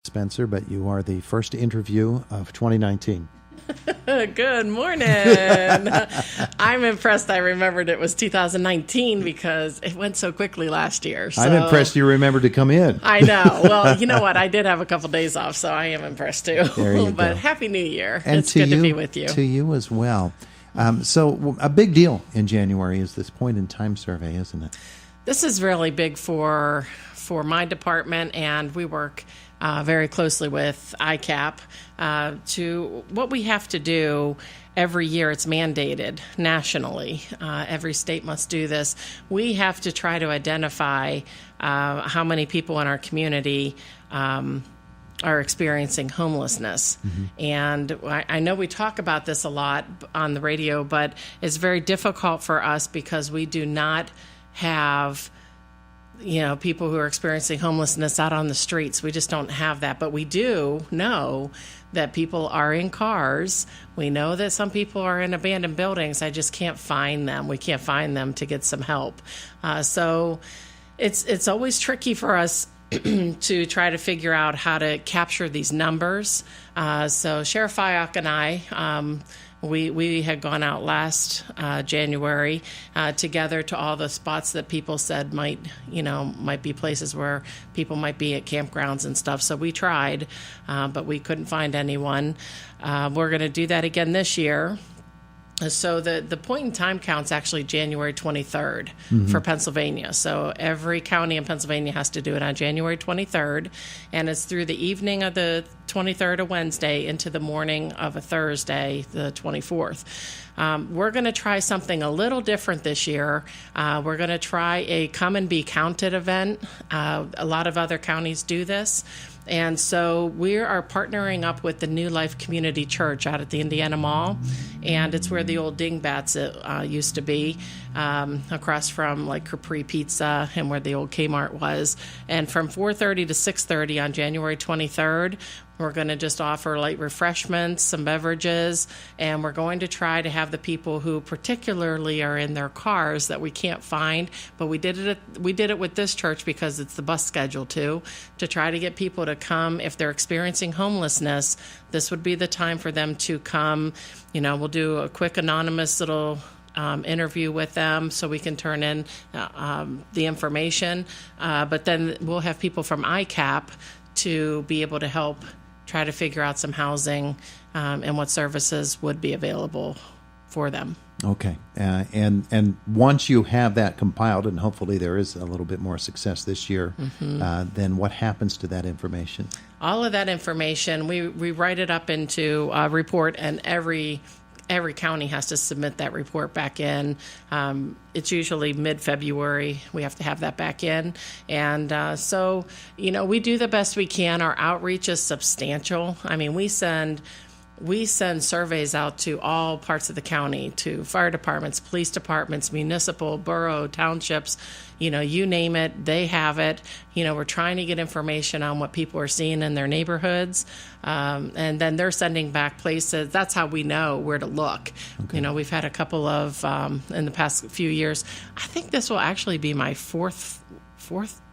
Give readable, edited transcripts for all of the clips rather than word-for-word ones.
Spencer, but you are the first interview of 2019. Good morning. I'm impressed I remembered it was 2019 because it went so quickly last year. So. I'm impressed you remembered to come in. I know. Well, you know what? I did have a couple days off, so I am impressed too. There you But go. Happy New Year. And it's good to be with you. To you as well. So a big deal in January is this point-in-time survey, isn't it? This is really big for my department, and we work very closely with ICAP to what we have to do every year. It's mandated nationally. Every state must do this. We have to try to identify how many people in our community are experiencing homelessness. Mm-hmm. And I know we talk about this a lot on the radio, but it's very difficult for us because we do not have people who are experiencing homelessness out on the streets. We just don't have that. But we do know that people are in cars. We know that some people are in abandoned buildings. I just can't find them. We can't find them to get some help. So it's always tricky for us to try to figure out how to capture these numbers. So Sheriff Fyock and I, we had gone out last January together to all the spots that people said might be places where people might be at campgrounds and stuff. So we tried, but we couldn't find anyone. We're going to do that again this year. So the point in time count's actually January 23rd for Pennsylvania. So every county in Pennsylvania has to do it on January 23rd, and it's through the evening of the 23rd, a Wednesday, into the morning of a Thursday, the 24th. We're going to try something a little different this year. We're going to try a come and be counted event. A lot of other counties do this. And so we are partnering up with the New Life Community Church out at the Indiana Mall, and it's where the old Dingbats used to be, across from like Capri Pizza and where the old Kmart was. And from 4:30 to 6:30 on January 23rd, we're going to just offer light refreshments, some beverages, and we're going to try to have the people who particularly are in their cars that we can't find. But we did it with this church because it's the bus schedule too, to try to get people to come. If they're experiencing homelessness, this would be the time for them to come. We'll do a quick anonymous little interview with them so we can turn in the information. But then we'll have people from ICAP to be able to help try to figure out some housing and what services would be available for them. Okay. And once you have that compiled, and hopefully there is a little bit more success this year, then what happens to that information? All of that information, we write it up into a report, and every county has to submit that report back in. It's usually mid-February. We have to have that back in. And so we do the best we can. Our outreach is substantial. I mean, we send surveys out to all parts of the county, to fire departments, police departments, municipal, borough, townships, you name it, they have it. We're trying to get information on what people are seeing in their neighborhoods. And then they're sending back places. That's how we know where to look. Okay. We've had a couple of, in the past few years, I think this will actually be my fourth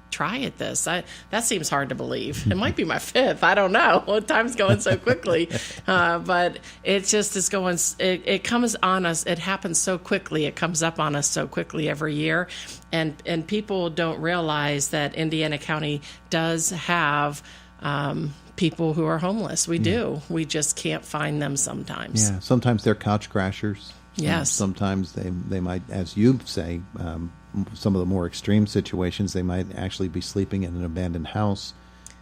try at this. That seems hard to believe. It might be my fifth. I don't know. Time's going so quickly. But it just is going, it comes on us. It happens so quickly. It comes up on us so quickly every year. And people don't realize that Indiana County does have people who are homeless. We do. We just can't find them sometimes. Yeah. Sometimes they're couch crashers. Yes. Sometimes they might, as you say, some of the more extreme situations, they might actually be sleeping in an abandoned house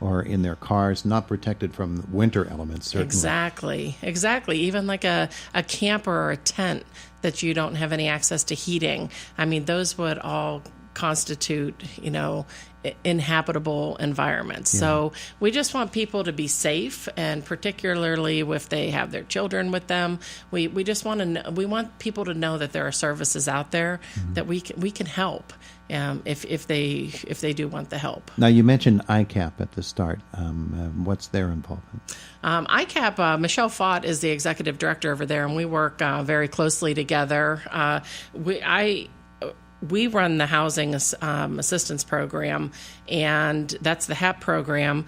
or in their cars, not protected from winter elements, certainly. Exactly. Even like a camper or a tent that you don't have any access to heating. I mean, those would all constitute, inhabitable environments. Yeah. So we just want people to be safe, and particularly if they have their children with them, we just want to know, we want people to know that there are services out there that we can help if they do want the help. Now, you mentioned ICAP at the start. What's their involvement? ICAP, Michelle Fott is the executive director over there, and we work very closely together. we run the housing assistance program, and that's the HAP program,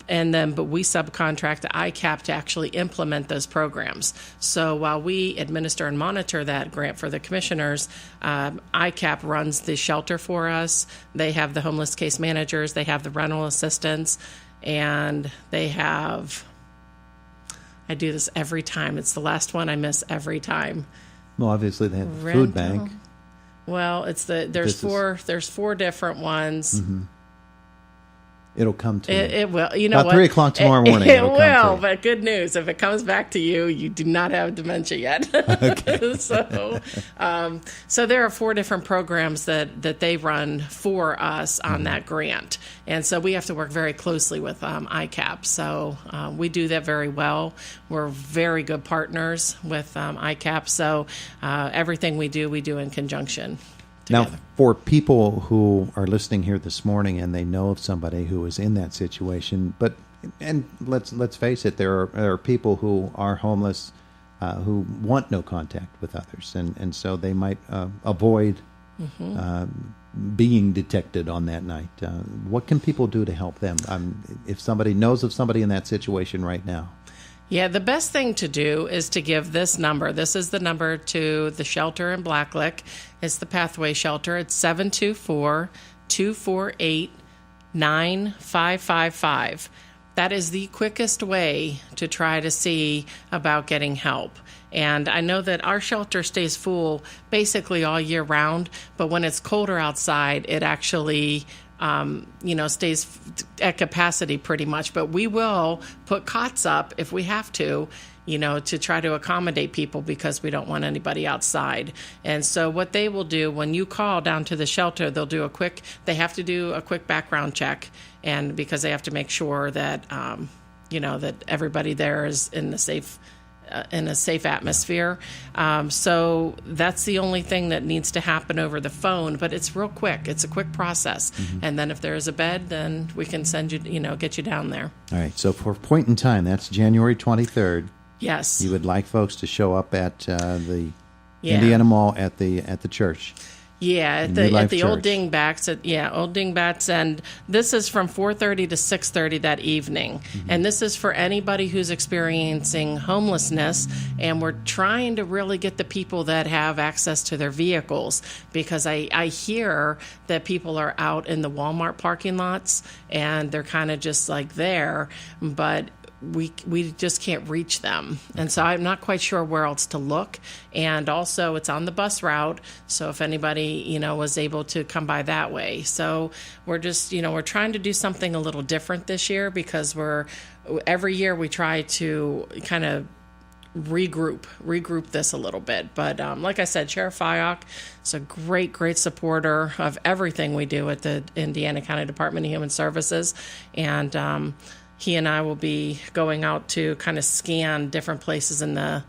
but we subcontract to ICAP to actually implement those programs. So while we administer and monitor that grant for the commissioners, ICAP runs the shelter for us. They have the homeless case managers, they have the rental assistants, and they have, I do this every time. It's the last one I miss every time. Well, obviously they have the food bank. Well, there's four different ones. Mm-hmm. It'll come to it will. You know about 3 o'clock tomorrow morning. It will, but good news. If it comes back to you, you do not have dementia yet. Okay. So there are 4 different programs that they run for us on that grant. And so we have to work very closely with ICAP. So we do that very well. We're very good partners with ICAP. So everything we do in conjunction. Together. Now, for people who are listening here this morning and they know of somebody who is in that situation, and let's face it, there are people who are homeless who want no contact with others, and so they might avoid being detected on that night. What can people do to help them? If somebody knows of somebody in that situation right now? Yeah, the best thing to do is to give this number. This is the number to the shelter in Blacklick. It's the Pathway Shelter. It's 724-248-9555. That is the quickest way to try to see about getting help. And I know that our shelter stays full basically all year round, but when it's colder outside, it actually stays at capacity pretty much. But we will put cots up if we have to try to accommodate people because we don't want anybody outside. And so what they will do when you call down to the shelter, they have to do a quick background check, and because they have to make sure that, that everybody there is in a safe atmosphere. So that's the only thing that needs to happen over the phone, but it's real quick. It's a quick process. Mm-hmm. And then if there is a bed, then we can send you, get you down there. All right. So for a point in time, that's January 23rd. Yes. You would like folks to show up at the Indiana Mall at the church. Yeah, at the Old Dingbats. Old Dingbats, and this is from 4:30 to 6:30 that evening. Mm-hmm. And this is for anybody who's experiencing homelessness, and we're trying to really get the people that have access to their vehicles, because I hear that people are out in the Walmart parking lots, and they're kind of just like there, but we just can't reach them. And so I'm not quite sure where else to look. And also it's on the bus route, so if anybody, was able to come by that way. So we're just, we're trying to do something a little different this year, because every year we try to kind of regroup this a little bit. But like I said, Sheriff Fyock is a great supporter of everything we do at the Indiana County Department of Human Services. And he and I will be going out to kind of scan different places in the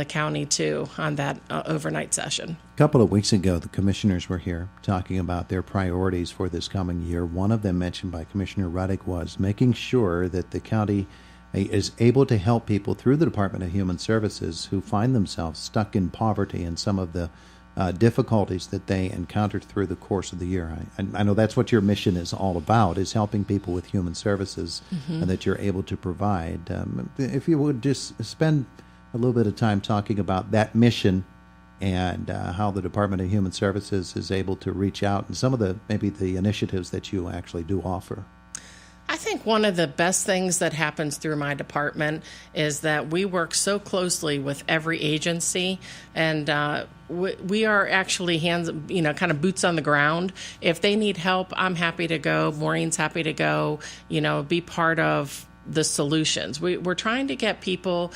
county too on that overnight session. A couple of weeks ago, the commissioners were here talking about their priorities for this coming year. One of them mentioned by Commissioner Ruddick was making sure that the county is able to help people through the Department of Human Services who find themselves stuck in poverty and some of the difficulties that they encountered through the course of the year. I know that's what your mission is all about, is helping people with human services that you're able to provide. If you would just spend a little bit of time talking about that mission and how the Department of Human Services is able to reach out, and some of the initiatives that you actually do offer. I think one of the best things that happens through my department is that we work so closely with every agency, and we are actually kind of boots on the ground. If they need help, I'm happy to go. Maureen's happy to go, be part of the solutions. We're trying to get people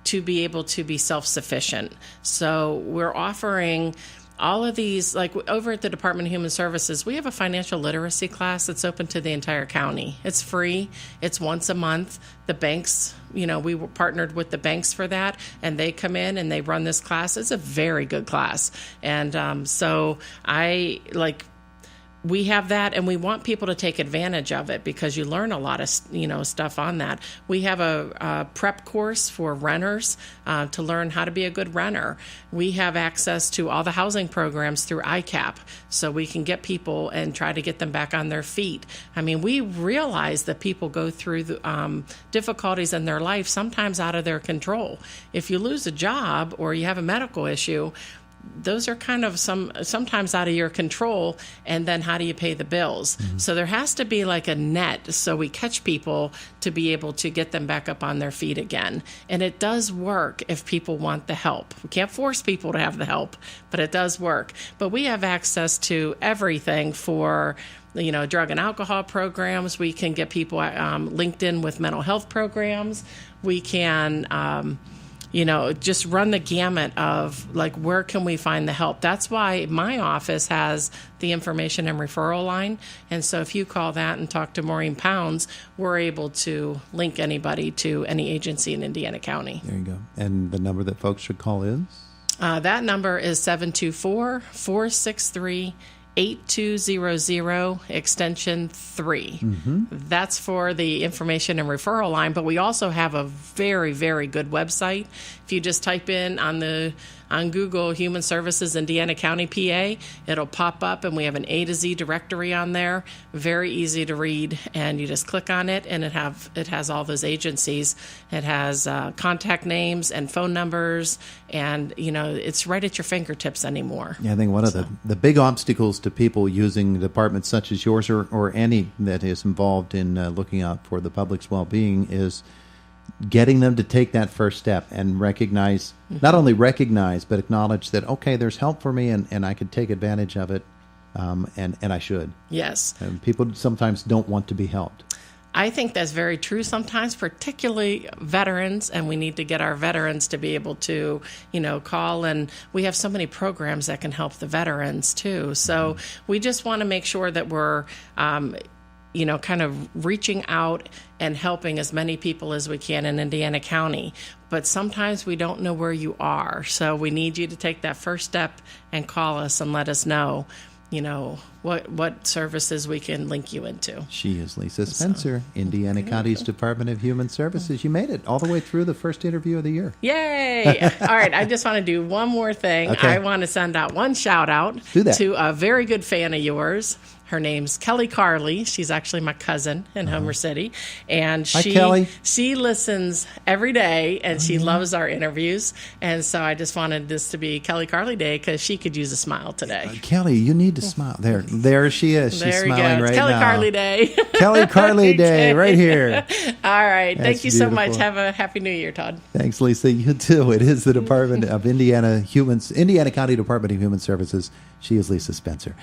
to be able to be self-sufficient. So we're offering all of these, like over at the Department of Human Services, we have a financial literacy class that's open to the entire county. It's free. It's once a month. The banks, we were partnered with the banks for that, and they come in and they run this class. It's a very good class. And so we have that, and we want people to take advantage of it because you learn a lot of stuff on that. We have a prep course for renters to learn how to be a good renter. We have access to all the housing programs through ICAP, so we can get people and try to get them back on their feet. I mean, we realize that people go through the, difficulties in their life, sometimes out of their control. If you lose a job or you have a medical issue, those are kind of sometimes out of your control, and then how do you pay the bills? So there has to be like a net so we catch people to be able to get them back up on their feet again. And it does work if people want the help. We can't force people to have the help, but it does work. But we have access to everything for drug and alcohol programs. We can get people linked in with mental health programs. We can just run the gamut of like, where can we find the help? That's why my office has the information and referral line. And so if you call that and talk to Maureen Pounds, we're able to link anybody to any agency in Indiana County. There you go. And the number that folks should call is? That number is 724-463-8200, extension 3. That's for the information and referral line, but we also have a very, very good website. If you just type in on Google Human Services Indiana County, PA, it'll pop up, and we have an A to Z directory on there. Very easy to read, and you just click on it, and it has all those agencies. It has contact names and phone numbers, and it's right at your fingertips anymore. Yeah, I think one of the big obstacles to people using departments such as yours or any that is involved in looking out for the public's well-being is getting them to take that first step and recognize, not only recognize, but acknowledge that, okay, there's help for me and I could take advantage of it, and I should. Yes. And people sometimes don't want to be helped. I think that's very true sometimes, particularly veterans, and we need to get our veterans to be able to, call, and we have so many programs that can help the veterans too. So we just want to make sure that we're kind of reaching out and helping as many people as we can in Indiana County. But sometimes we don't know where you are. So we need you to take that first step and call us and let us know, what services we can link you into. She is Lisa Spencer, Indiana County's Department of Human Services. You made it all the way through the first interview of the year. Yay! All right, I just want to do one more thing. Okay. I want to send out one shout out to a very good fan of yours. Her name's Kelly Carley. She's actually my cousin in Homer City. And she listens every day, and she loves our interviews. And so I just wanted this to be Kelly Carley Day because she could use a smile today. Kelly, you need to smile. There she is. She's smiling right now. Kelly Carley Day. Kelly Carley Day, right here. All right. That's Thank you beautiful. so much. Have a happy New Year, Todd. Thanks, Lisa. You too. It is the Department of Indiana County Department of Human Services. She is Lisa Spencer.